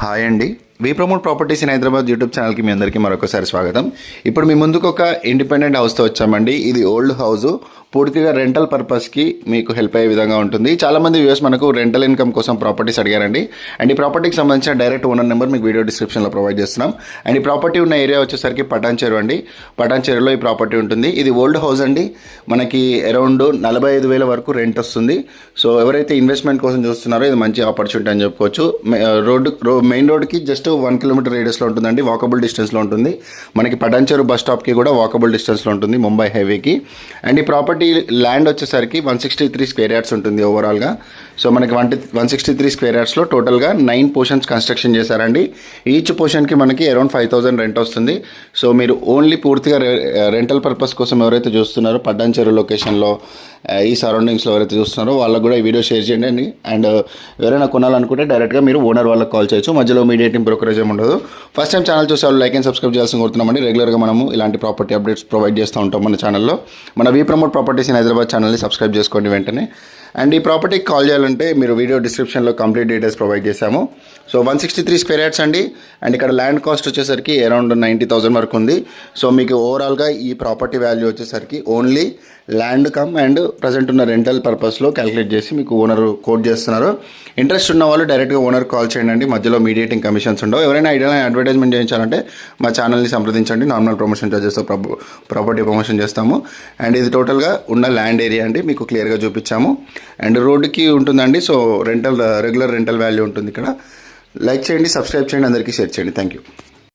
Hi అండి. We promote properties in Hyderabad YouTube ఛానల్కి మీ అందరికీ మరొకసారి స్వాగతం. ఇప్పుడు మీ ముందుకు ఒక ఇండిపెండెంట్ హౌస్తో వచ్చామండి. ఇది ఓల్డ్ హౌస్, పూర్తిగా రెంటల్ పర్పస్కి మీకు హెల్ప్ అయ్యే విధంగా ఉంటుంది. చాలామంది వ్యూవర్స్ మనకు రెంటల్ ఇన్కమ్ కోసం ప్రాపర్టీస్ అడిగారండి. అండ్ ఈ ప్రాపర్టీకి సంబంధించిన డైరెక్ట్ ఓనర్ నెంబర్ మీకు వీడియో డిస్క్రిప్షన్లో ప్రొవైడ్ చేస్తున్నాం. అండ్ ఈ ప్రాపర్టీ ఉన్న ఏరియా వచ్చేసరికి పటాన్చెరు అండి. పటాన్చెరులో ఈ ప్రాపర్టీ ఉంటుంది. ఇది ఓల్డ్ హౌస్ అండి. మనకి అరౌండ్ 45,000 వరకు రెంట్ వస్తుంది. సో ఎవరైతే ఇన్వెస్ట్మెంట్ కోసం చూస్తున్నారో ఇది మంచి ఆపర్చునిటీ అని చెప్పుకోవచ్చు. మెయిన్ రోడ్కి జస్ట్ 1 కిలోమీటర్ రేడియస్లో ఉంటుందండి. వాకబుల్ డిస్టెన్స్లో ఉంటుంది. మనకి పటాన్చెరు బస్ స్టాప్కి కూడా వాకబుల్ డిస్టెన్స్లో ఉంటుంది, ముంబై హైవేకి. అండ్ ఈ ప్రాపర్టీ ల్యాండ్ వచ్చేసరికి 163 స్క్వేర్ యార్డ్స్ ఉంటుంది ఓవరాల్గా. సో మనకి 163 స్క్వేర్ యార్డ్స్లో టోటల్గా 9 పోర్షన్స్ కన్స్ట్రక్షన్ చేశారండి. ఈచ్ పోర్షన్కి మనకి అరౌండ్ 5,000 రెంట్ వస్తుంది. సో మీరు ఓన్లీ పూర్తిగా రెంటల్ పర్పస్ కోసం ఎవరైతే చూస్తున్నారో పటాన్చెరు లొకేషన్లో ఈ సరౌండింగ్స్లో ఎవరైతే చూస్తున్నారో వాళ్ళకు కూడా ఈ వీడియో షేర్ చేయండి. అండ్ ఎవరైనా కొనాలనుకుంటే డైరెక్ట్గా మీరు ఓనర్ వాళ్ళకి కాల్ చేయొచ్చు. మధ్యలో మీడియేటింగ్ బ్రోకరేజ్ ఏమి ఉండదు. ఫస్ట్ టైం ఛానల్ చూసే వాళ్ళు లైక్ అండ్ సబ్స్క్రైబ్ చేయాల్సి కోరుతున్నామండి. రెగ్యులర్గా మనము ఇలాంటి ప్రాపర్టీ అప్డేట్స్ ప్రొవైడ్ చేస్తూ ఉంటాం మన ఛానల్లో. మన వి ప్రమోట్ ప్రాపర్టీస్ ఇన్ హైదరాబాద్ ఛానల్ని సబ్స్క్రైబ్ చేసుకోండి వెంటనే. అండ్ ఈ ప్రాపర్టీకి కాల్ చేయాలంటే మీరు వీడియో డిస్క్రిప్షన్లో కంప్లీట్ డీటెయిల్స్ ప్రొవైడ్ చేశాము. సో 163 స్క్వేర్ యార్డ్స్ అండి. అండ్ ఇక్కడ ల్యాండ్ కాస్ట్ వచ్చేసరికి అరౌండ్ 90,000 వరకు ఉంది. సో మీకు ఓవరాల్గా ఈ ప్రాపర్టీ వాల్యూ వచ్చేసరికి only land come and present ఉన్న రెంటల్ పర్పస్లో క్యాలిక్యులేట్ చేసి మీకు ఓనర్ కోట్ చేస్తున్నారు. ఇంట్రెస్ట్ ఉన్న వాళ్ళు డైరెక్ట్గా ఓనర్ కాల్ చేయండి. మధ్యలో మీడియేటింగ్ కమిషన్స్ ఉండవు. ఎవరైనా ఐడియా అడ్వర్టైజ్మెంట్ చేయించాలంటే మా ఛానల్ని సంప్రదించండి. నార్మల్ ప్రమోషన్ చార్జెస్తో ప్రాపర్టీ ప్రమోషన్ చేస్తాము. అండ్ ఇది టోటల్గా ఉన్న ల్యాండ్ ఏరియా అండి, మీకు క్లియర్గా చూపించాము. అండ్ రోడ్డుకి ఉంటుందండి. సో రెగ్యులర్ రెంటల్ వాల్యూ ఉంటుంది ఇక్కడ. లైక్ చేయండి, సబ్స్క్రైబ్ చేయండి, అందరికీ షేర్ చేయండి. Thank you.